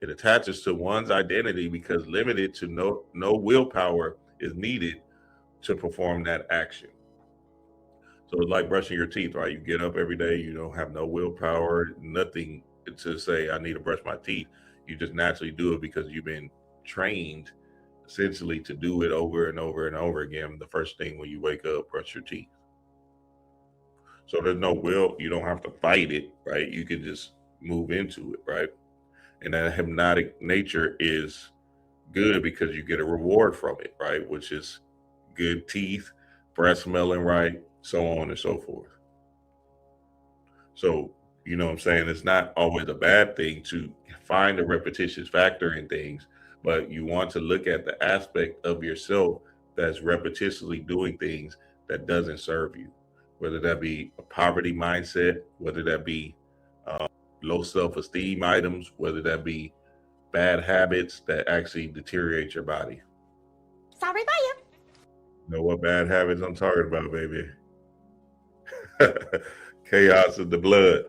It attaches to one's identity because limited to no willpower is needed to perform that action. So it's like brushing your teeth, right? You get up every day, you don't have no willpower, nothing to say, I need to brush my teeth. You just naturally do it because you've been trained essentially to do it over and over and over again. The first thing when you wake up, brush your teeth. So there's no will, you don't have to fight it, right? You can just move into it, right? And that hypnotic nature is good because you get a reward from it, right? Which is good teeth, breath smelling right, so on and so forth. So, you know what I'm saying? It's not always a bad thing to find a repetitious factor in things, but you want to look at the aspect of yourself that's repetitiously doing things that doesn't serve you, whether that be a poverty mindset, whether that be low self-esteem items, whether that be bad habits that actually deteriorate your body. Sorry about you. Know what bad habits I'm talking about, baby? Chaos of the blood.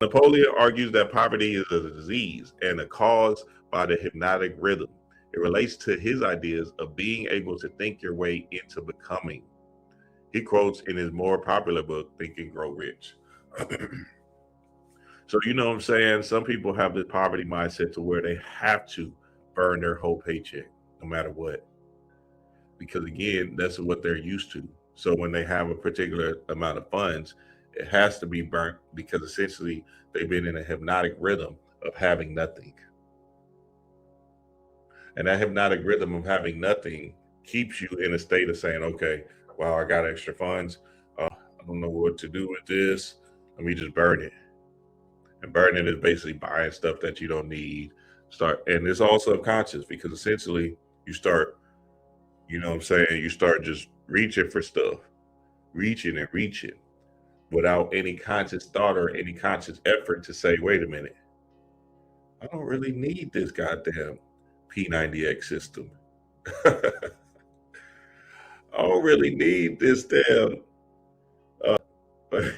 Napoleon argues that poverty is a disease and a cause by the hypnotic rhythm. It relates to his ideas of being able to think your way into becoming. He quotes in his more popular book, Think and Grow Rich. So, you know what I'm saying? Some people have this poverty mindset to where they have to burn their whole paycheck, no matter what. Because again, that's what they're used to. So when they have a particular amount of funds, it has to be burnt because essentially they've been in a hypnotic rhythm of having nothing. And that hypnotic rhythm of having nothing keeps you in a state of saying, okay, wow, I got extra funds. I don't know what to do with this. Let me just burn it. And burning is basically buying stuff that you don't need. And it's all subconscious because essentially you start, you know what I'm saying, you start just reaching for stuff, reaching and reaching without any conscious thought or any conscious effort to say, wait a minute, I don't really need this goddamn P90X system. I don't really need this damn,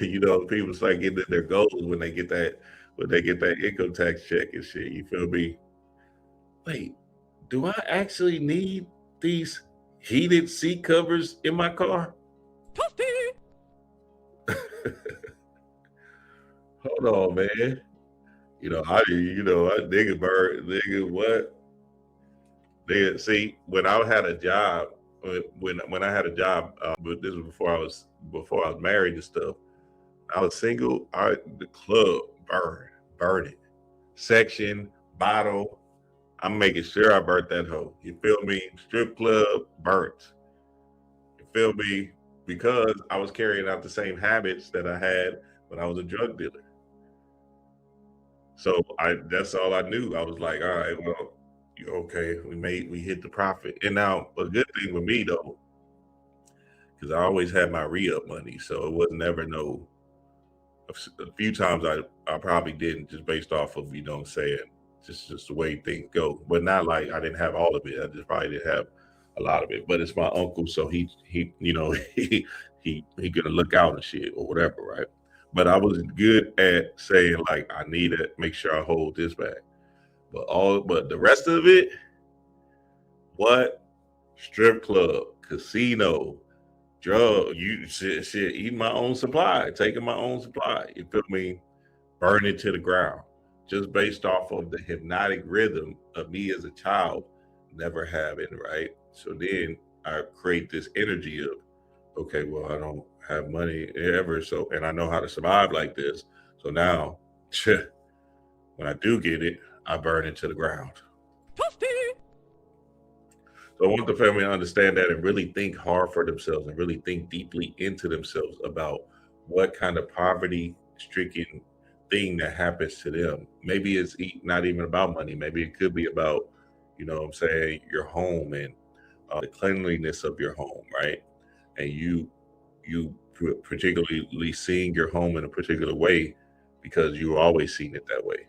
you know, people start getting in their goals when they get that income tax check and shit. You feel me? Wait, do I actually need these heated seat covers in my car? Hold on, man. I nigga what? Nigga, see, when I had a job, when I had a job, but this was before I was married and stuff. I was single. The club burn it, section, bottle. I'm making sure I burnt that hoe. You feel me? Strip club burnt. You feel me? Because I was carrying out the same habits that I had when I was a drug dealer. So that's all I knew. I was like, all right, well, okay, we hit the profit. And now a good thing with me though, because I always had my re-up money. So it was never a few times I probably didn't just based off of, you know what I'm saying, just the way things go. But not like I didn't have all of it. I just probably didn't have a lot of it. But it's my uncle, so he you know, he gonna look out and shit or whatever, right? But I was good at saying like I need to make sure I hold this back. But the rest of it, what? Strip club, casino, drug, shit, eating my own supply, taking my own supply. You feel me? Burn it to the ground. Just based off of the hypnotic rhythm of me as a child, never having, right? So then I create this energy of, okay, well, I don't have money ever, so, and I know how to survive like this. So now, when I do get it, I burn it to the ground. So I want the family to understand that and really think hard for themselves and really think deeply into themselves about what kind of poverty-stricken thing that happens to them. Maybe it's not even about money. Maybe it could be about, you know what I'm saying, your home and the cleanliness of your home, right? And you particularly seeing your home in a particular way because you always seen it that way.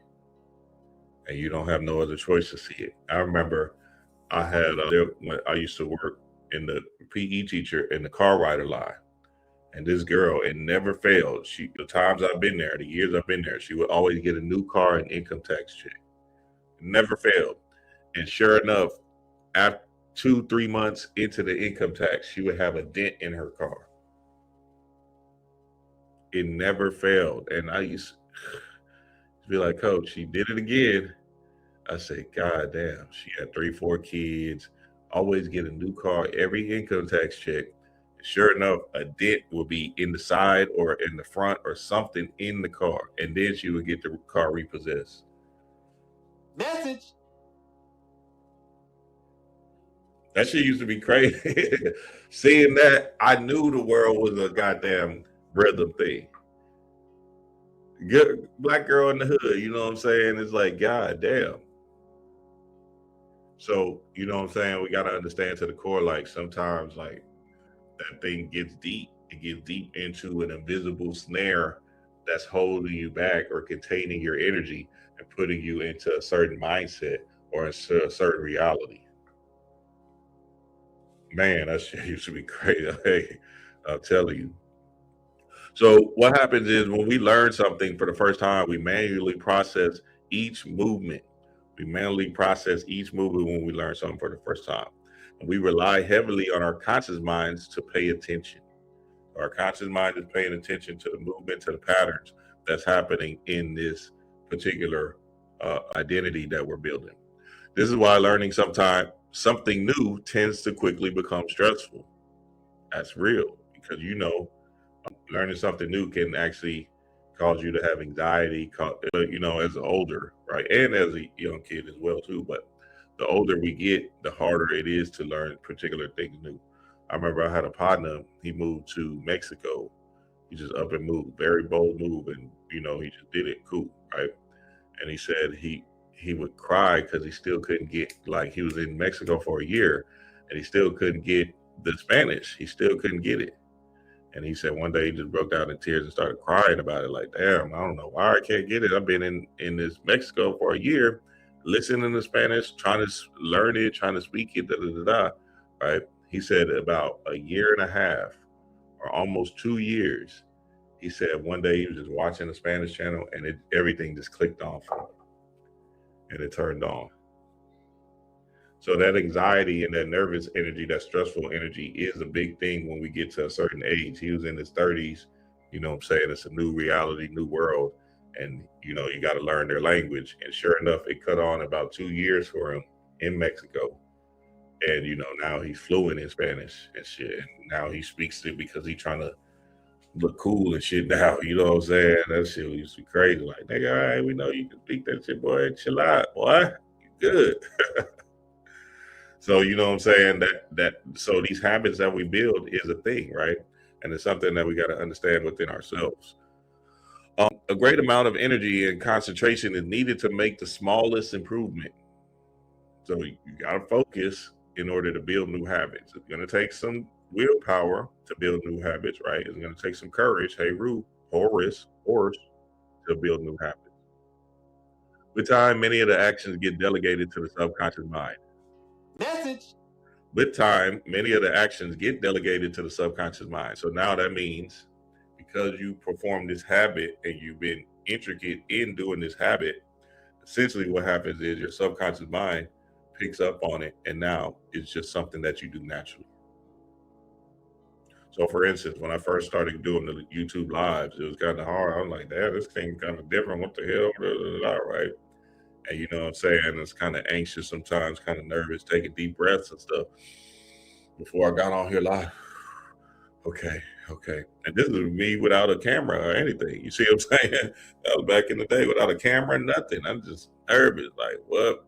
And you don't have no other choice to see it. I remember I had when I used to work in the PE teacher in the car rider line, and this girl, it never failed. The times I've been there, the years I've been there, she would always get a new car and income tax check. Never failed. And sure enough, after 2-3 months into the income tax, she would have a dent in her car. It never failed. And I used to be like, Coach, she did it again. I said, God damn, she had 3-4 kids, always get a new car every income tax check. Sure enough, a dent will be in the side or in the front or something in the car. And then she would get the car repossessed. Message. That shit used to be crazy. Seeing that, I knew the world was a goddamn rhythm thing. Good black girl in the hood, you know what I'm saying? It's like, God damn. So, you know what I'm saying? We got to understand to the core, like sometimes, like that thing gets deep. It gets deep into an invisible snare that's holding you back or containing your energy and putting you into a certain mindset or into a certain reality. Man, that shit used to be crazy. Hey, I'm telling you. So what happens is when we learn something for the first time, we manually process each movement. We manually process each movement when we learn something for the first time. And we rely heavily on our conscious minds to pay attention. Our conscious mind is paying attention to the movement, to the patterns that's happening in this particular identity that we're building. This is why learning something new tends to quickly become stressful. That's real because learning something new can actually cause you to have anxiety, as an older, right? And as a young kid as well too. But the older we get, the harder it is to learn particular things new. I remember I had a partner, he moved to Mexico. He just up and moved, very bold move. And, he just did it cool, right? And he said he would cry because he still couldn't get, like, he was in Mexico for a year and he still couldn't get the Spanish. He still couldn't get it. And he said one day he just broke down in tears and started crying about it. Like, damn, I don't know why I can't get it. I've been in this Mexico for a year, listening to Spanish, trying to learn it, trying to speak it, da da da da. Right? He said about a year and a half, or almost 2 years. He said one day he was just watching the Spanish channel and everything just clicked on for him, and it turned on. So that anxiety and that nervous energy, that stressful energy is a big thing when we get to a certain age. He was in his 30s, you know what I'm saying? It's a new reality, new world. And, you got to learn their language. And sure enough, it cut on about 2 years for him in Mexico. And, now he's fluent in Spanish and shit. And now he speaks it because he's trying to look cool and shit now. You know what I'm saying? That shit used to be crazy. Like, nigga, all right, we know you can speak that shit, boy. Chill out, boy. You good. So you know what I'm saying? So these habits that we build is a thing, right? And it's something that we got to understand within ourselves. A great amount of energy and concentration is needed to make the smallest improvement. So you got to focus in order to build new habits. It's going to take some willpower to build new habits, right? It's going to take some courage, horse, to build new habits. With time, many of the actions get delegated to the subconscious mind. Message. With time, many of the actions get delegated to the subconscious mind. So now that means because you perform this habit and you've been intricate in doing this habit, essentially what happens is your subconscious mind picks up on it, and now it's just something that you do naturally. So for instance, when I first started doing the YouTube lives, it was kind of hard. I'm like, damn, this thing kind of different. What the hell? Blah, blah, blah, right? And you know what I'm saying? It's kind of anxious sometimes, kind of nervous, taking deep breaths and stuff. Before I got on here live, okay. And this is me without a camera or anything. You see what I'm saying? That was back in the day without a camera, nothing. I'm just nervous, like what?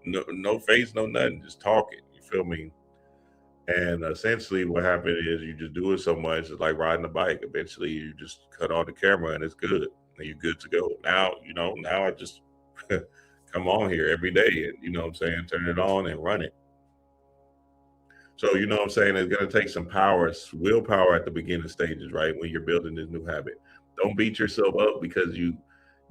No face, no nothing, just talking. You feel me? And essentially what happened is you just do it so much, it's like riding a bike. Eventually you just cut on the camera and it's good. And you're good to go. Now I just come on here every day and you know what I'm saying, turn it on and run it. So you know what I'm saying, it's going to take some willpower at the beginning stages, right? When you're building this new habit. Don't beat yourself up because you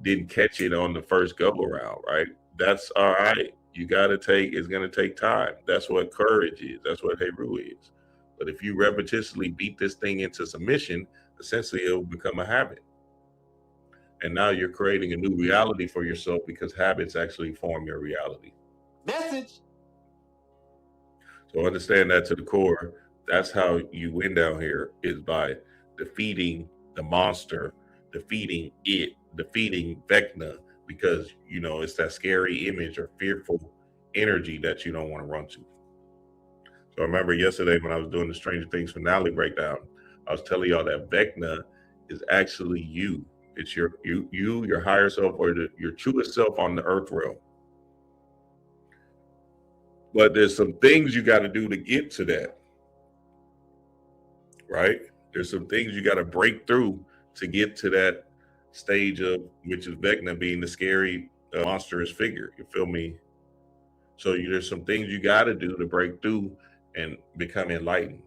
didn't catch it on the first go around, right? That's all right. It's going to take time. That's what courage is. That's what Heru is. But if you repetitiously beat this thing into submission, essentially it will become a habit. And now you're creating a new reality for yourself because habits actually form your reality. Message. So understand that to the core. That's how you win down here, is by defeating the monster, defeating Vecna, because it's that scary image or fearful energy that you don't want to run to. So I remember yesterday when I was doing the Stranger Things finale breakdown, I was telling y'all that Vecna is actually you. It's your higher self, or your truest self on the earth realm. But there's some things you got to do to get to that, right? There's some things you got to break through to get to that stage of which is Vecna being the scary, monstrous figure. You feel me? So there's some things you got to do to break through and become enlightened.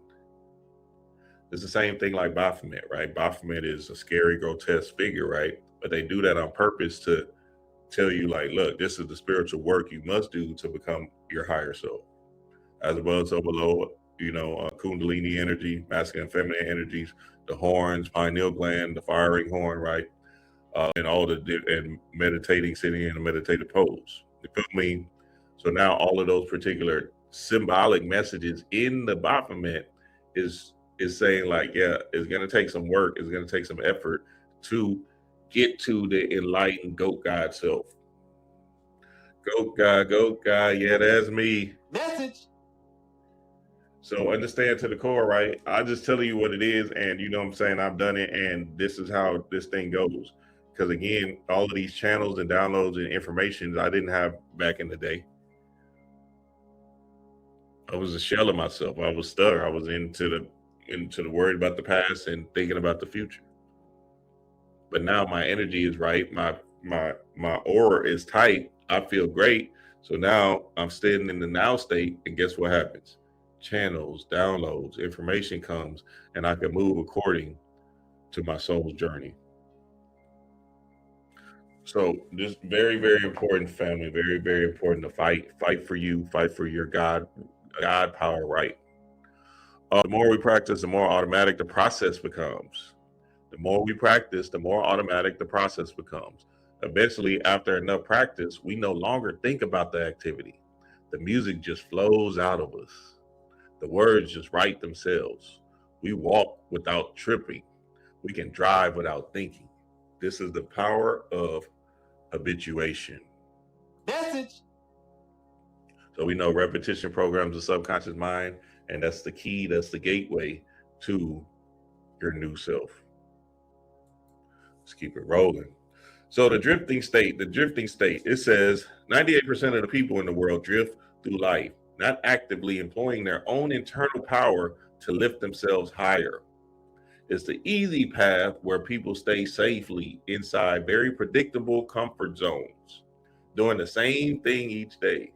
It's the same thing like Baphomet, right? Baphomet is a scary, grotesque figure, right? But they do that on purpose to tell you, like, look, this is the spiritual work you must do to become your higher self. As above, so below, Kundalini energy, masculine and feminine energies, the horns, pineal gland, the firing horn, right? And all and meditating, sitting in a meditative pose. You feel me? So now all of those particular symbolic messages in the Baphomet is saying, like, yeah, it's gonna take some work, it's gonna take some effort to get to the enlightened goat God self. Goat God, yeah, that's me. Message. So understand to the core, right? I'm just telling you what it is, and you know what I'm saying, I've done it, and this is how this thing goes. Because again, all of these channels and downloads and information I didn't have back in the day. I was a shell of myself. I was stuck. I was into the worried about the past and thinking about the future. But now my energy is right. My aura is tight. I feel great. So now I'm staying in the now state, and guess what happens? Channels, downloads, information comes, and I can move according to my soul's journey. So this very, very important, family, very, very important to fight for you, fight for your God power right. The more we practice, the more automatic the process becomes. The more we practice, the more automatic the process becomes. Eventually, after enough practice, we no longer think about the activity. The music just flows out of us. The words just write themselves. We walk without tripping. We can drive without thinking. This is the power of habituation. Message. So we know repetition programs the subconscious mind, and that's the key, that's the gateway to your new self. Let's keep it rolling. So the drifting state, it says 98% of the people in the world drift through life, not actively employing their own internal power to lift themselves higher. It's the easy path where people stay safely inside very predictable comfort zones, doing the same thing each day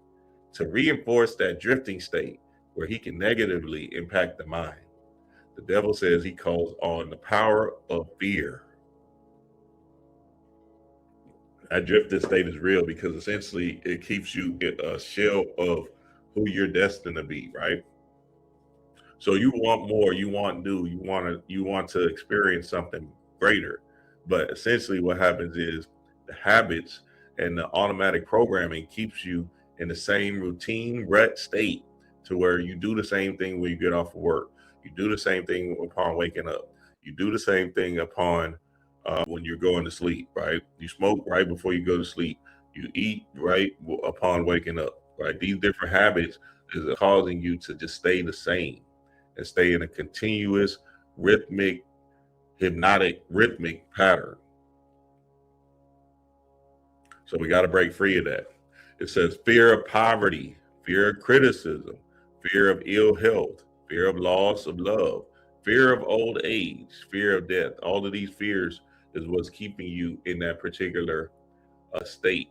to reinforce that drifting state where he can negatively impact the mind. The devil says he calls on the power of fear. That drifted state is real because essentially it keeps you in a shell of who you're destined to be, right? So you want more, you want new, you want to experience something greater. But essentially what happens is the habits and the automatic programming keeps you in the same routine rut state to where you do the same thing when you get off of work. You do the same thing upon waking up. You do the same thing upon when you're going to sleep, right? You smoke right before you go to sleep. You eat right upon waking up, right? These different habits is causing you to just stay the same and stay in a continuous hypnotic pattern. So we got to break free of that. It says fear of poverty, fear of criticism, fear of ill health, fear of loss of love, fear of old age, fear of death. All of these fears is what's keeping you in that particular state,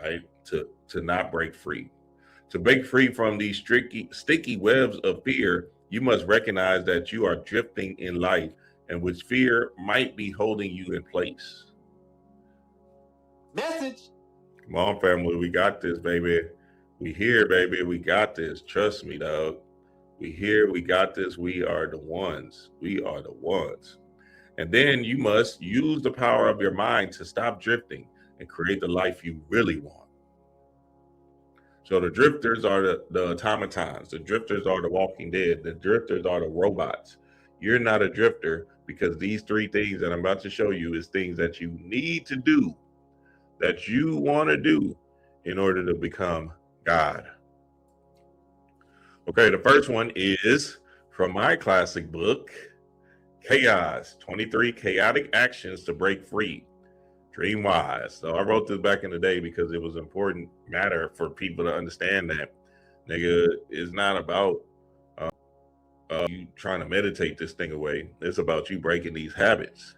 right? To not break free. To break free from these sticky webs of fear, you must recognize that you are drifting in life and which fear might be holding you in place. Message. Come on, family. We got this, baby. We here, baby. We got this. Trust me, dog. We here. We got this. We are the ones. We are the ones. And then you must use the power of your mind to stop drifting and create the life you really want. So the drifters are the automatons. The drifters are the walking dead. The drifters are the robots. You're not a drifter because these three things that I'm about to show you is things that you need to do, that you want to do in order to become God. Okay, the first one is from my classic book, Chaos, 23 Chaotic Actions to Break Free. Dream wise. So I wrote this back in the day because it was important matter for people to understand that, nigga, it's not about you trying to meditate this thing away. It's about you breaking these habits.